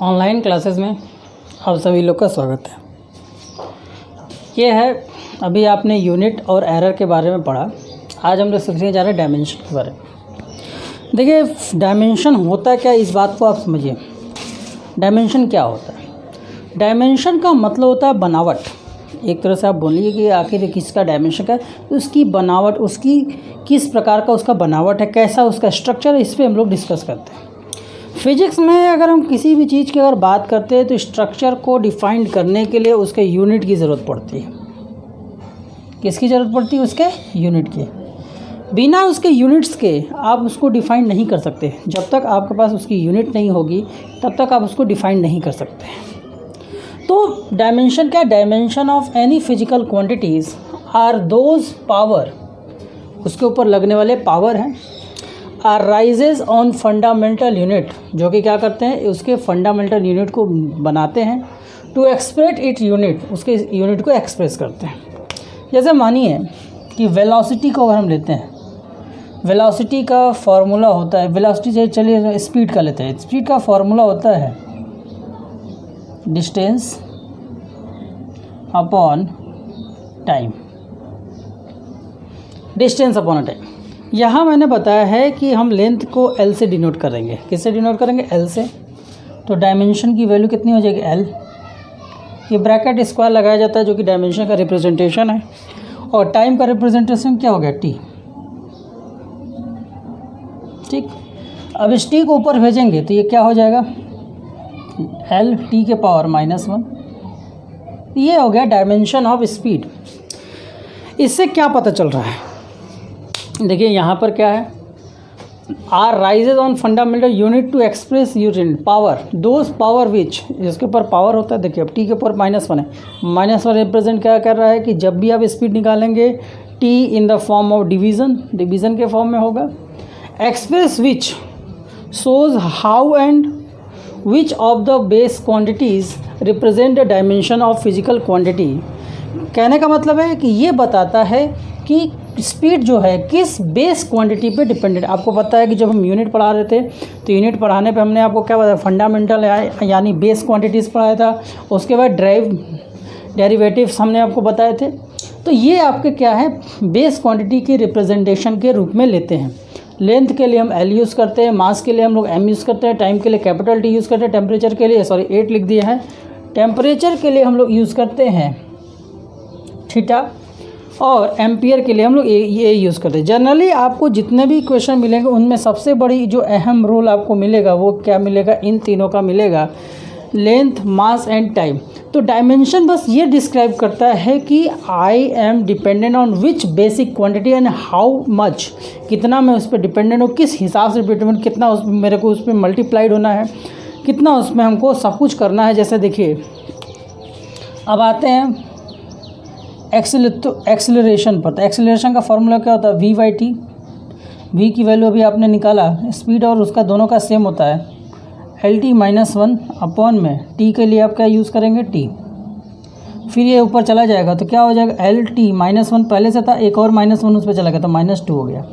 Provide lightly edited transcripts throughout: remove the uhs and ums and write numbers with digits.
Online classes में आप सभी लोग का स्वागत है। ये है, अभी आपने यूनिट और एरर के बारे में पढ़ा। आज हम लोग सीखने जा रहे हैं डायमेंशन के बारे में। देखिए, डायमेंशन होता क्या, इस बात को आप समझिए। डायमेंशन क्या होता है? डायमेंशन का मतलब होता है बनावट। एक तरह से आप बोलिए कि आखिर किसका डायमेंशन का है, तो उसकी बनावट, उसकी किस प्रकार का उसका बनावट है, कैसा उसका स्ट्रक्चर है, इस पर हम लोग डिस्कस करते हैं। फिजिक्स में अगर हम किसी भी चीज़ की अगर बात करते हैं तो स्ट्रक्चर को डिफाइन करने के लिए उसके यूनिट की ज़रूरत पड़ती है। किसकी ज़रूरत पड़ती है? उसके यूनिट की। बिना उसके यूनिट्स के आप उसको डिफाइन नहीं कर सकते। जब तक आपके पास उसकी यूनिट नहीं होगी तब तक आप उसको डिफाइन नहीं कर सकते। तो डायमेंशन क्या? Dimension of any physical quantities are those power, उसके ऊपर लगने वाले पावर हैं, are raises on fundamental unit, जो कि क्या करते हैं, उसके फंडामेंटल यूनिट को बनाते हैं। टू एक्सप्रेस इट यूनिट, उसके यूनिट को एक्सप्रेस करते हैं। जैसे मानिए कि वेलोसिटी को अगर हम लेते हैं, वेलोसिटी का फॉर्मूला होता है, वेलोसिटी से चलिए स्पीड का लेते हैं। स्पीड का फॉर्मूला होता है distance upon time. Distance upon time. यहाँ मैंने बताया है कि हम लेंथ को L से डिनोट करेंगे। किससे डिनोट करेंगे? L से। तो डायमेंशन की वैल्यू कितनी हो जाएगी? L। ये ब्रैकेट स्क्वायर लगाया जाता है जो कि डायमेंशन का रिप्रेजेंटेशन है, और टाइम का रिप्रेजेंटेशन क्या हो गया? T। ठीक। अब इस T को ऊपर भेजेंगे तो ये क्या हो जाएगा? L T के पावर -1। ये हो गया डायमेंशन ऑफ स्पीड। इससे क्या पता चल रहा है? देखिए यहाँ पर क्या है, are raises on fundamental unit to express unit power, those power which, जिसके ऊपर पावर होता है। देखिए अब टी के ऊपर -1 है। -1 रिप्रेजेंट क्या कर रहा है कि जब भी आप स्पीड निकालेंगे T in the form of division के फॉर्म में होगा। Express which shows how and which of the base quantities represent the dimension of physical quantity. कहने का मतलब है कि ये बताता है कि स्पीड जो है किस बेस क्वांटिटी पे डिपेंडेंट। आपको पता है कि जब हम यूनिट पढ़ा रहे थे तो यूनिट पढ़ाने पे हमने आपको क्या बताया? फंडामेंटल यानी बेस क्वांटिटीज़ पढ़ाया था। उसके बाद डेरिवेटिव्स हमने आपको बताए थे। तो ये आपके क्या है, बेस क्वांटिटी के रिप्रेजेंटेशन के रूप में लेते हैं। लेंथ के लिए हम L यूज़ करते हैं, मास के लिए हम लोग M यूज़ करते हैं, टाइम के लिए कैपिटल T यूज़ करते हैं, टेम्परेचर के लिए 8 लिख दिया है। टेम्परेचर के लिए हम लोग यूज़ करते हैं थीटा, और एम्पियर के लिए हम लोग ये यूज़ करते हैं। जनरली आपको जितने भी क्वेश्चन मिलेंगे उनमें सबसे बड़ी जो अहम रोल आपको मिलेगा वो क्या मिलेगा? इन तीनों का मिलेगा, लेंथ, मास एंड टाइम। तो डायमेंशन बस ये डिस्क्राइब करता है कि I am dependent on which basic quantity and how much, कितना मैं उस पर डिपेंडेंट हूँ, किस हिसाब से डिपेंडेंट, कितना मेरे को उस पर मल्टीप्लाइड होना है, कितना उसमें हमको सब कुछ करना है। जैसे देखिए अब आते हैं एक्सेलरेशन पर। तो एक्सेलरेशन का फॉर्मूला क्या होता है? V/T। V की वैल्यू अभी आपने निकाला, स्पीड और उसका दोनों का सेम होता है LT -1 अपॉन में T के लिए आप क्या यूज़ करेंगे? T। फिर ये ऊपर चला जाएगा तो क्या हो जाएगा? LT -1 पहले से था, एक और -1 उस पर चला गया तो -2 हो गया।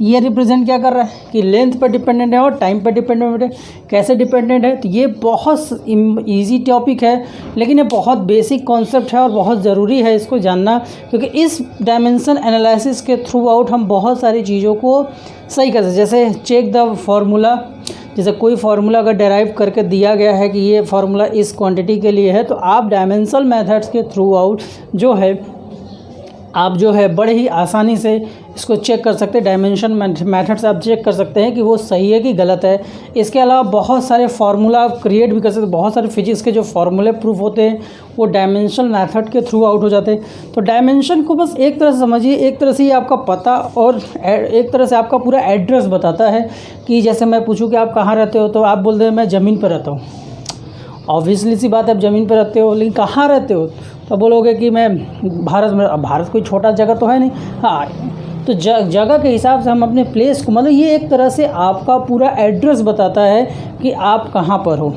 ये रिप्रेजेंट क्या कर रहा है कि लेंथ पर डिपेंडेंट है और टाइम पर डिपेंडेंट है। कैसे डिपेंडेंट है? तो ये बहुत इजी टॉपिक है, लेकिन ये बहुत बेसिक कॉन्सेप्ट है और बहुत ज़रूरी है इसको जानना, क्योंकि इस डायमेंशन एनालिसिस के थ्रू आउट हम बहुत सारी चीज़ों को सही कर सकते। जैसे चेक द फार्मूला, जैसे कोई फार्मूला अगर डेराइव करके दिया गया है कि ये फार्मूला इस क्वांटिटी के लिए है, तो आप डायमेंशनल मेथड्स के थ्रू आउट जो है आप जो है बड़े ही आसानी से इसको चेक कर सकते हैं। डायमेंशन मेथड से आप चेक कर सकते हैं कि वो सही है कि गलत है। इसके अलावा बहुत सारे फार्मूला आप क्रिएट भी कर सकते हैं। बहुत सारे फिजिक्स के जो फार्मूले प्रूफ होते हैं वो डायमेंशनल मेथड के थ्रू आउट हो जाते हैं। तो डायमेंशन को बस एक तरह से समझिए, एक तरह से ही आपका पता और एक तरह से आपका पूरा एड्रेस बताता है। कि जैसे मैं पूछूँ कि आप कहाँ रहते हो, तो आप बोल दें मैं ज़मीन पर रहता हूँ। ऑब्वियसली सी बात है, आप ज़मीन पर रहते हो, लेकिन कहाँ रहते हो? तो बोलोगे कि मैं भारत में। भारत कोई छोटा जगह तो है नहीं। हाँ, तो जगह के हिसाब से हम अपने प्लेस को, मतलब ये एक तरह से आपका पूरा एड्रेस बताता है कि आप कहाँ पर हो।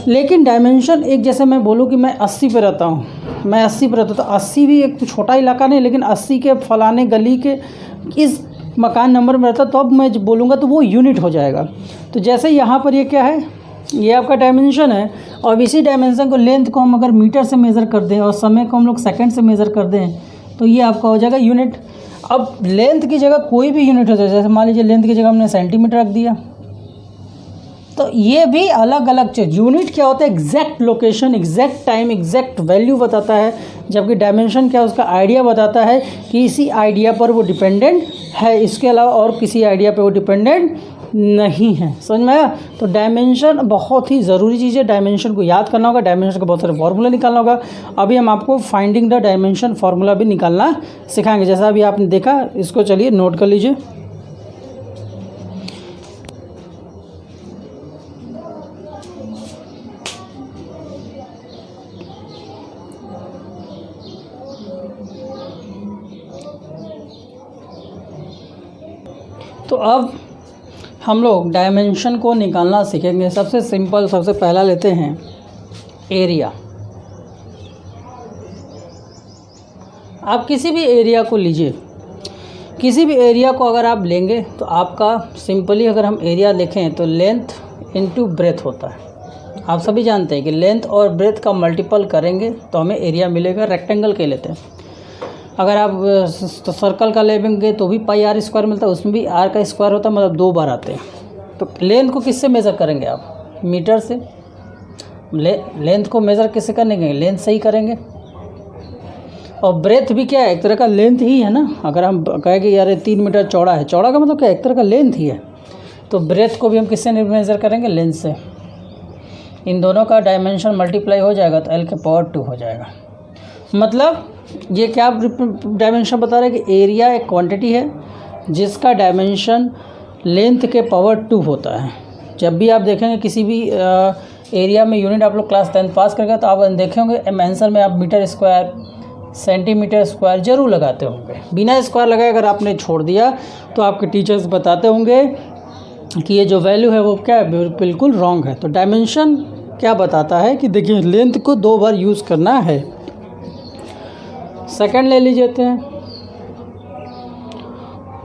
लेकिन डायमेंशन एक, जैसे मैं बोलूँ कि मैं 80 पे रहता हूँ, मैं 80 पे रहता हूँ, तो 80 भी एक छोटा इलाका नहीं, लेकिन 80 के फलाने गली के इस मकान नंबर में रहता, तो अब मैं बोलूँगा तो वो यूनिट हो जाएगा। तो जैसे यहाँ पर ये क्या है, ये आपका डायमेंशन है। और इसी डायमेंशन को, लेंथ को हम अगर मीटर से मेज़र कर दें और समय को हम लोग सेकंड से मेज़र कर दें तो ये आपका हो जाएगा यूनिट। अब लेंथ की जगह कोई भी यूनिट हो जाए, जैसे मान लीजिए लेंथ की जगह हमने सेंटीमीटर रख दिया, तो ये भी अलग अलग चीज़। यूनिट क्या होता है? Exact location, exact time, exact value बताता है, जबकि डायमेंशन क्या, उसका आइडिया बताता है कि इसी आइडिया पर वो डिपेंडेंट है, इसके अलावा और किसी आइडिया पर वो डिपेंडेंट नहीं है। समझ में आया? तो डायमेंशन बहुत ही ज़रूरी चीज़ है। डायमेंशन को याद करना होगा, डायमेंशन का बहुत सारे फार्मूला निकालना होगा। अभी हम आपको फाइंडिंग द डायमेंशन फार्मूला भी निकालना सिखाएंगे। जैसा अभी आपने देखा, इसको चलिए नोट कर लीजिए। तो अब हम लोग डायमेंशन को निकालना सीखेंगे। सबसे सिंपल, सबसे पहला लेते हैं एरिया। आप किसी भी एरिया को लीजिए, किसी भी एरिया को अगर आप लेंगे तो आपका सिंपली अगर हम एरिया देखें तो लेंथ इनटू ब्रेथ होता है। आप सभी जानते हैं कि लेंथ और ब्रेथ का मल्टीपल करेंगे तो हमें एरिया मिलेगा। रेक्टेंगल के लेते हैं, अगर आप तो सर्कल का लेंगे तो भी पाई आर स्क्वायर मिलता है, उसमें भी आर का स्क्वायर होता है, मतलब 2 बार आते हैं। तो लेंथ को किससे मेज़र करेंगे आप? मीटर से। लेंथ को मेज़र किससे करेंगे? लेंथ से ही करेंगे। और ब्रेथ भी क्या है? एक तरह का लेंथ ही है ना। अगर हम कहें कि यार 3 मीटर चौड़ा है, चौड़ा का मतलब क्या? एक तरह का लेंथ ही है। तो ब्रेथ को भी हम किससे मेज़र करेंगे? लेंथ से। इन दोनों का डायमेंशन मल्टीप्लाई हो जाएगा तो L के पावर 2 हो जाएगा। मतलब ये क्या डायमेंशन बता रहे हैं कि एरिया एक क्वांटिटी है जिसका डायमेंशन लेंथ के पावर 2 होता है। जब भी आप देखेंगे किसी भी एरिया में यूनिट, आप लोग क्लास 10 पास करेंगे तो आप देखेंगे आंसर में आप मीटर स्क्वायर, सेंटीमीटर स्क्वायर जरूर लगाते होंगे। बिना स्क्वायर लगाए अगर आपने छोड़ दिया तो आपके टीचर्स बताते होंगे कि ये जो वैल्यू है वो क्या है? बिल्कुल रॉन्ग है। तो डायमेंशन क्या बताता है कि देखिए लेंथ को 2 बार यूज़ करना है। सेकंड ले लीजिए हैं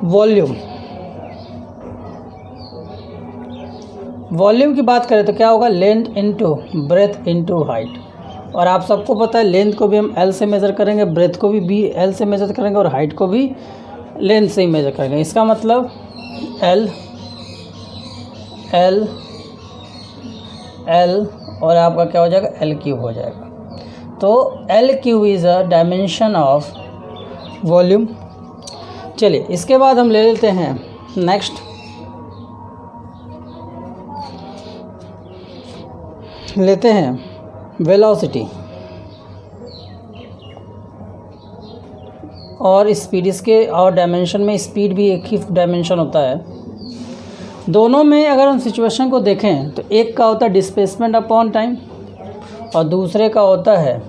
वॉल्यूम। वॉल्यूम की बात करें तो क्या होगा? Length into breadth into height. और आप सबको पता है लेंथ को भी हम L से मेज़र करेंगे, ब्रेथ को भी L से मेज़र करेंगे और हाइट को भी लेंथ से ही मेज़र करेंगे। इसका मतलब L L L और आपका क्या हो जाएगा? L क्यूब हो जाएगा। तो L cube is a dimension of volume. चलिए इसके बाद हम ले लेते हैं नेक्स्ट, लेते हैं वेलोसिटी और स्पीड। इसके और डायमेंशन में स्पीड भी एक ही डायमेंशन होता है। दोनों में अगर हम सिचुएशन को देखें तो एक का होता है डिस्प्लेसमेंट अपॉन टाइम और दूसरे का होता है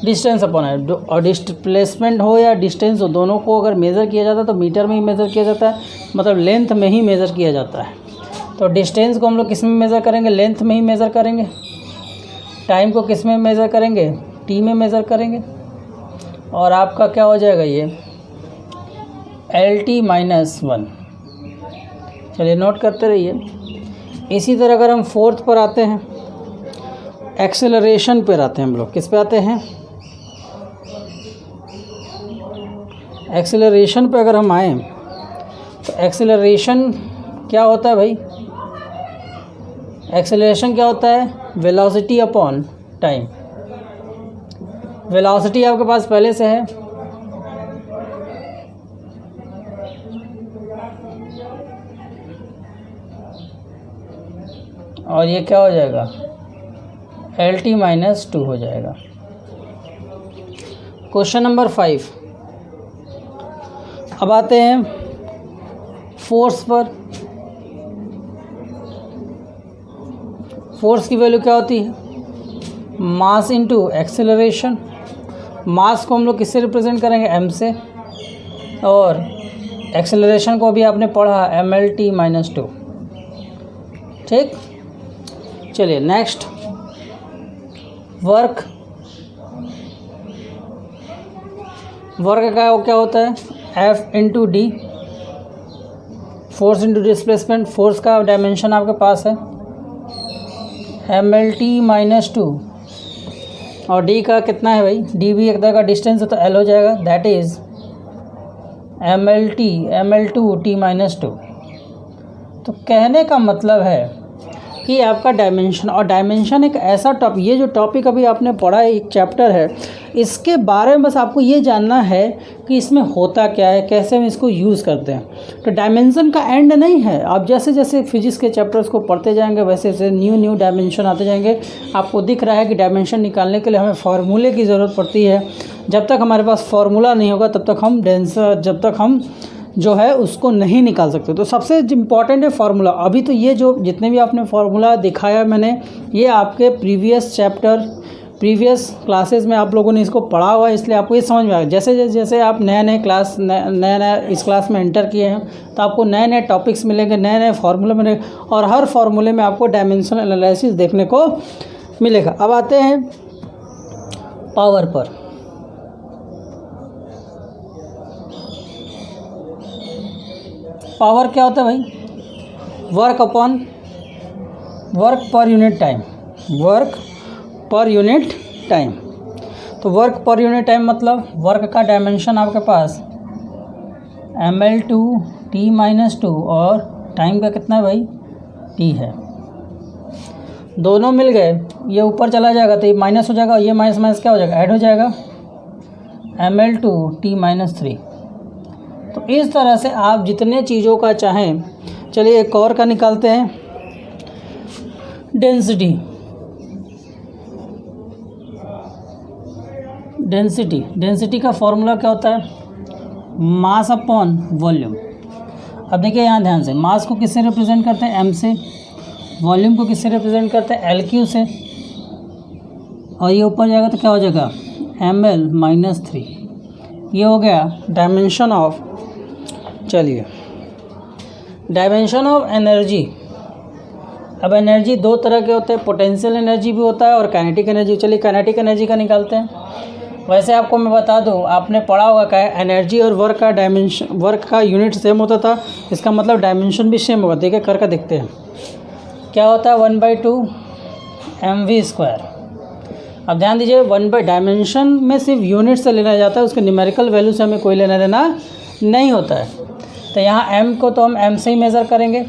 डिस्टेंस अपॉन है। और डिस्प्लेसमेंट हो या डिस्टेंस हो, दोनों को अगर मेज़र किया जाता है तो मीटर में ही मेज़र किया जाता है, मतलब लेंथ में ही मेज़र किया जाता है। तो डिस्टेंस को हम लोग किस में मेज़र करेंगे? लेंथ में ही मेज़र करेंगे। टाइम को किस में मेज़र करेंगे? टी में मेज़र करेंगे। और आपका क्या हो जाएगा? ये LT-1। चलिए नोट करते रहिए। इसी तरह अगर हम फोर्थ पर आते हैं, एक्सेलरेशन पर आते हैं हम लोग। किस पे आते हैं? एक्सेलरेशन पे अगर हम आए तो एक्सेलरेशन क्या होता है भाई? एक्सेलरेशन क्या होता है? Velocity upon time. वेलोसिटी आपके पास पहले से है, और ये क्या हो जाएगा? LT-2 हो जाएगा। Question number 5। अब आते हैं फोर्स पर। फोर्स की वैल्यू क्या होती है? Mass into acceleration. मास को हम लोग किससे रिप्रेजेंट करेंगे? m से। और एक्सेलरेशन को भी आपने पढ़ा MLT-2। ठीक, चलिए नेक्स्ट, वर्क। वर्क का क्या होता है? F into D. Force into displacement. Force का डायमेंशन आपके पास है MLT-2 और D का कितना है भाई, D भी एक तरह का डिस्टेंस है तो L हो जाएगा, दैट इज़ ML2T-2। तो कहने का मतलब है कि आपका डायमेंशन, और डायमेंशन एक ऐसा टॉपिक, ये जो टॉपिक अभी आपने पढ़ा है, एक चैप्टर है, इसके बारे में बस आपको ये जानना है कि इसमें होता क्या है, कैसे हम इसको यूज़ करते हैं। तो डायमेंशन का एंड नहीं है, आप जैसे जैसे फिजिक्स के चैप्टर्स को पढ़ते जाएंगे वैसे वैसे न्यू डायमेंशन आते जाएंगे। आपको दिख रहा है कि डायमेंशन निकालने के लिए हमें फार्मूले की ज़रूरत पड़ती है। जब तक हमारे पास फार्मूला नहीं होगा तब तक हम जब तक हम जो है उसको नहीं निकाल सकते। तो सबसे इम्पॉर्टेंट है फार्मूला। अभी तो ये जो जितने भी आपने फार्मूला दिखाया मैंने, ये आपके प्रीवियस क्लासेस में आप लोगों ने इसको पढ़ा हुआ है, इसलिए आपको ये समझ में आएगा। जैसे जैसे आप नया इस क्लास में एंटर किए हैं तो आपको नए नए टॉपिक्स मिलेंगे, नए नए फार्मूले मिलेंगे, और हर फार्मूले में आपको डायमेंशनल एनालिसिस देखने को मिलेगा। अब आते हैं पावर पर। पावर क्या होता है भाई, वर्क पर यूनिट टाइम। तो वर्क पर यूनिट टाइम मतलब वर्क का डायमेंशन आपके पास ML2T-2 और टाइम का कितना है भाई, T है। दोनों मिल गए, ये ऊपर चला जाएगा तो ये माइनस हो जाएगा, ये माइनस माइनस क्या हो जाएगा, ऐड हो जाएगा, ML2T-3। तो इस तरह से आप जितने चीज़ों का चाहें, चलिए एक और का निकालते हैं, डेंसिटी का फॉर्मूला क्या होता है, मास अपॉन वॉल्यूम। अब देखिए यहाँ ध्यान से, मास को किससे रिप्रेजेंट करते हैं, m से, वॉल्यूम को किससे रिप्रेजेंट करते हैं, LQ से, और ये ऊपर जाएगा तो क्या हो जाएगा, ML-3। ये हो गया डायमेंशन ऑफ, चलिए डायमेंशन ऑफ एनर्जी। अब एनर्जी दो तरह के होते हैं, पोटेंशियल एनर्जी भी होता है और काइनेटिक एनर्जी। चलिए काइनेटिक एनर्जी का निकालते हैं। वैसे आपको मैं बता दूं, आपने पढ़ा होगा क्या, एनर्जी और वर्क का यूनिट सेम होता था, इसका मतलब डायमेंशन भी सेम होगा। देखिए कर का देखते हैं क्या होता है, 1/2 mv²। अब ध्यान दीजिए, डायमेंशन में सिर्फ यूनिट से लेना जाता है, उसके न्यूमेरिकल वैल्यू से हमें कोई लेना देना नहीं होता है। तो यहाँ m को तो हम m से ही मेज़र करेंगे,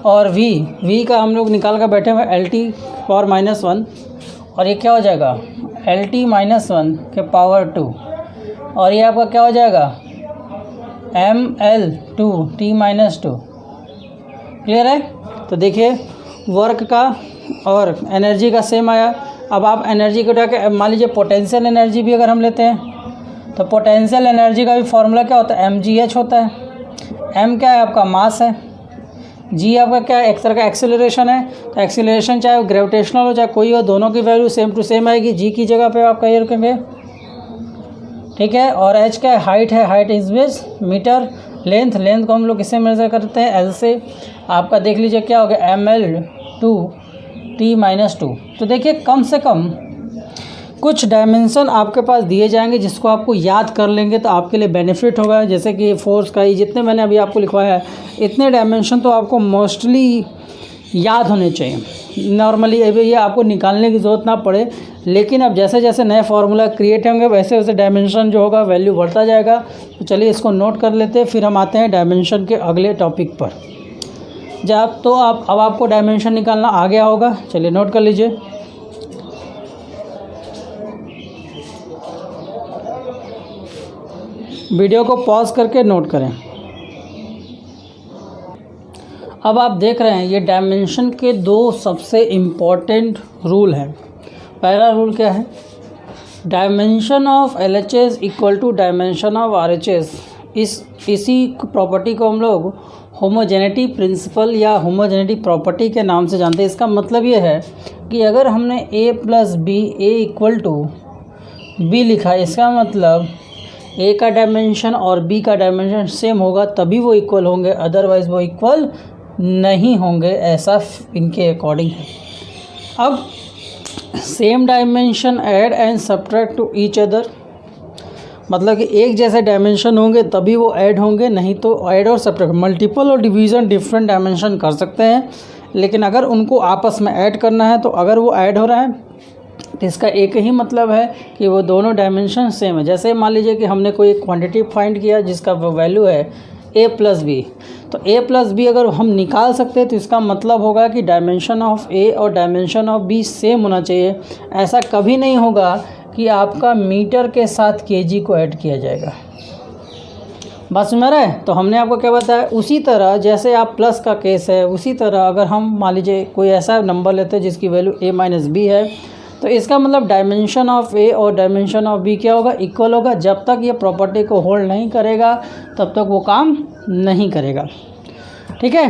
और v का हम लोग निकाल कर बैठे हुए LT⁻⁻1, और ये क्या हो जाएगा, LT-1 के पावर 2, और ये आपका क्या हो जाएगा, ML2T-2। क्लियर है। तो देखिए वर्क का और एनर्जी का सेम आया। अब आप एनर्जी को उठा के, मान लीजिए पोटेंशियल एनर्जी भी अगर हम लेते हैं तो पोटेंशियल एनर्जी का भी फॉर्मूला क्या होता है, mgh होता है। m क्या है आपका, मास है। g आपका क्या है, एक तरह का एक्सेलरेशन है। तो एक्सेलरेशन चाहे वो ग्रेविटेशनल हो चाहे कोई हो, दोनों की वैल्यू सेम टू सेम आएगी। g की जगह पे आप कहीं रुकेंगे, ठीक है। और h क्या है, हाइट है, हाइट इज मीटर। लेंथ को हम लोग किससे मेजर करते हैं, l से। आपका देख लीजिए क्या हो गया, ML2T-2। तो देखिए कम से कम कुछ डायमेंशन आपके पास दिए जाएंगे जिसको आपको याद कर लेंगे तो आपके लिए बेनिफिट होगा। जैसे कि फोर्स का ही जितने मैंने अभी आपको लिखवाया है, इतने डायमेंशन तो आपको मोस्टली याद होने चाहिए। नॉर्मली ये आपको निकालने की ज़रूरत ना पड़े, लेकिन अब जैसे जैसे नए फार्मूला क्रिएट होंगे वैसे वैसे डायमेंशन जो होगा वैल्यू बढ़ता जाएगा। तो चलिए इसको नोट कर लेते हैं, फिर हम आते हैं डायमेंशन के अगले टॉपिक पर। अब आपको डायमेंशन निकालना आ गया होगा, चलिए नोट कर लीजिए। वीडियो को पॉज करके नोट करें। अब आप देख रहे हैं ये डायमेंशन के दो सबसे इम्पॉर्टेंट रूल हैं। पहला रूल क्या है, dimension of LHS equal to dimension of RHS। इसी प्रॉपर्टी को हम लोग होमोजेनिटी प्रिंसिपल या होमोजेनिटी प्रॉपर्टी के नाम से जानते हैं। इसका मतलब ये है कि अगर हमने a + b A = b लिखा, इसका मतलब a का डायमेंशन और b का डायमेंशन सेम होगा तभी वो इक्वल होंगे, अदरवाइज़ वो इक्वल नहीं होंगे, ऐसा इनके अकॉर्डिंग है। अब same dimension add and subtract to each other, मतलब कि एक जैसे डायमेंशन होंगे तभी वो ऐड होंगे, नहीं तो ऐड और सब्ट्रैक्ट, मल्टीपल और डिवीज़न डिफरेंट डायमेंशन कर सकते हैं लेकिन अगर उनको आपस में ऐड करना है तो अगर वो ऐड हो रहा है तो इसका एक ही मतलब है कि वो दोनों डायमेंशन सेम है। जैसे मान लीजिए कि हमने कोई एक क्वांटिटी फाइंड किया जिसका वैल्यू है a प्लस बी, तो a प्लस बी अगर हम निकाल सकते हैं तो इसका मतलब होगा कि डायमेंशन ऑफ a और डायमेंशन ऑफ b सेम होना चाहिए। ऐसा कभी नहीं होगा कि आपका मीटर के साथ केजी को ऐड किया जाएगा। बस में रहे तो हमने आपको क्या बताया, उसी तरह जैसे आप प्लस का केस है उसी तरह अगर हम मान लीजिए कोई ऐसा नंबर लेते हैं जिसकी वैल्यू a माइनस बी है, तो इसका मतलब डायमेंशन ऑफ a और डायमेंशन ऑफ b क्या होगा, इक्वल होगा। जब तक ये प्रॉपर्टी को होल्ड नहीं करेगा तब तक वो काम नहीं करेगा। ठीक है,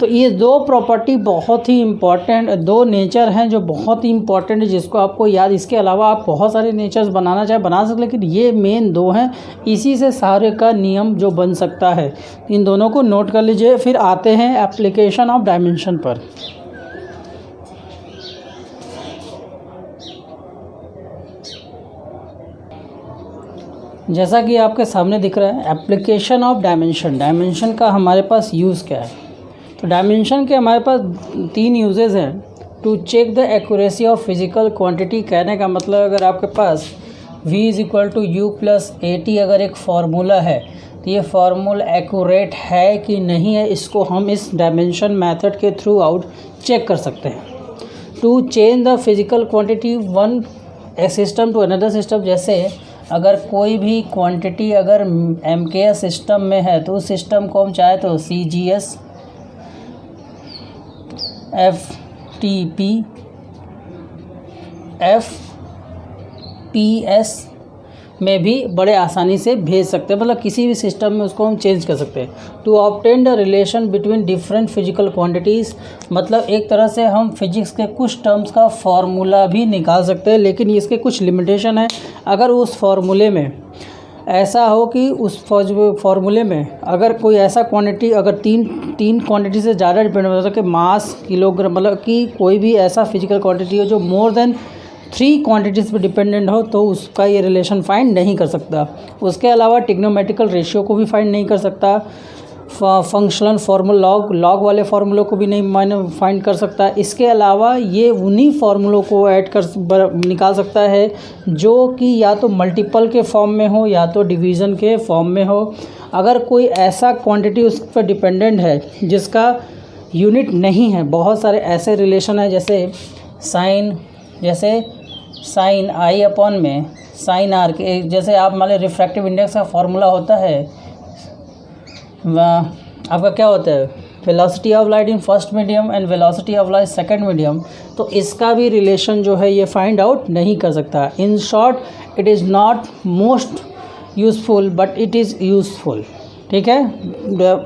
तो ये दो प्रॉपर्टी बहुत ही इम्पॉर्टेंट, दो नेचर हैं जो बहुत ही इम्पॉर्टेंट है जिसको आपको याद। इसके अलावा आप बहुत सारे नेचर्स बनाना चाहे बना सकते, लेकिन ये मेन दो हैं, इसी से सारे का नियम जो बन सकता है। इन दोनों को नोट कर लीजिए। फिर आते हैं एप्लीकेशन ऑफ डायमेंशन पर। जैसा कि आपके सामने दिख रहा है एप्लीकेशन ऑफ डायमेंशन, डायमेंशन का हमारे पास यूज़ क्या है। तो डायमेंशन के हमारे पास 3 यूजेस हैं। To check the accuracy of physical quantity, कहने का मतलब अगर आपके पास v is equal to u plus a t अगर एक फार्मूला है तो ये फार्मूला एक्यूरेट है कि नहीं है, इसको हम इस डायमेंशन मेथड के थ्रू आउट चेक कर सकते हैं। To change the physical quantity one system to another system, जैसे अगर कोई भी क्वांटिटी अगर MKS सिस्टम में है तो उस सिस्टम को हम चाहे तो CGS, FTP, FPS में भी बड़े आसानी से भेज सकते हैं, मतलब किसी भी सिस्टम में उसको हम चेंज कर सकते हैं। To obtain the relation between different physical quantities, मतलब एक तरह से हम फिजिक्स के कुछ टर्म्स का फार्मूला भी निकाल सकते हैं, लेकिन इसके कुछ लिमिटेशन है। अगर उस फार्मूले में ऐसा हो कि उस फार्मूले में अगर कोई ऐसा क्वांटिटी अगर तीन क्वांटिटी से ज़्यादा डिपेंड हो सकता है कि मास, किलोग्राम, मतलब कि कोई भी ऐसा फिजिकल क्वांटिटी हो जो मोर देन 3 क्वांटिटीज़ पे डिपेंडेंट हो, तो उसका ये रिलेशन फाइंड नहीं कर सकता। उसके अलावा टिग्नोमेट्रिकल रेशियो को भी फाइंड नहीं कर सकता। फंक्शनल फार्मूला लॉग वाले फार्मूलों को भी नहीं फाइंड कर सकता। इसके अलावा ये उन्हीं फार्मूलों को ऐड कर निकाल सकता है जो कि या तो मल्टीपल के फॉर्म में हो या तो डिवीज़न के फॉर्म में हो। अगर कोई ऐसा क्वांटिटी उस पर डिपेंडेंट है जिसका यूनिट नहीं है, बहुत सारे ऐसे रिलेशन है जैसे साइन आई अपॉन में साइन आर के, जैसे आप मान लीजिए रिफ्रैक्टिव इंडेक्स का फार्मूला होता है, आपका क्या होता है, velocity of light in first medium and velocity of light second medium, तो इसका भी रिलेशन जो है ये फाइंड आउट नहीं कर सकता। In short it is not most useful but it is useful. ठीक है,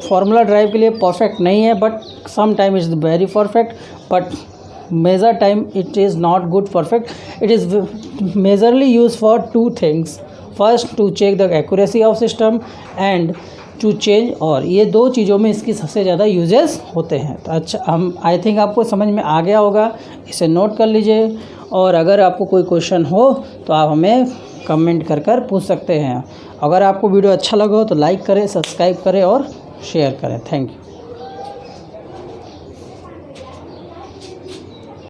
फार्मूला ड्राइव के लिए परफेक्ट नहीं है, but some time is very perfect, but major time it is not good perfect. It is majorly used for 2 things. First, to check the accuracy of system and to change, और ये 2 चीज़ों में इसकी सबसे ज़्यादा uses होते हैं। तो अच्छा, हम आई थिंक आपको समझ में आ गया होगा, इसे नोट कर लीजिए। और अगर आपको कोई क्वेश्चन हो तो आप हमें कमेंट कर पूछ सकते हैं। अगर आपको वीडियो अच्छा लगा हो तो लाइक करें, सब्सक्राइब करें और शेयर करें। Thank you.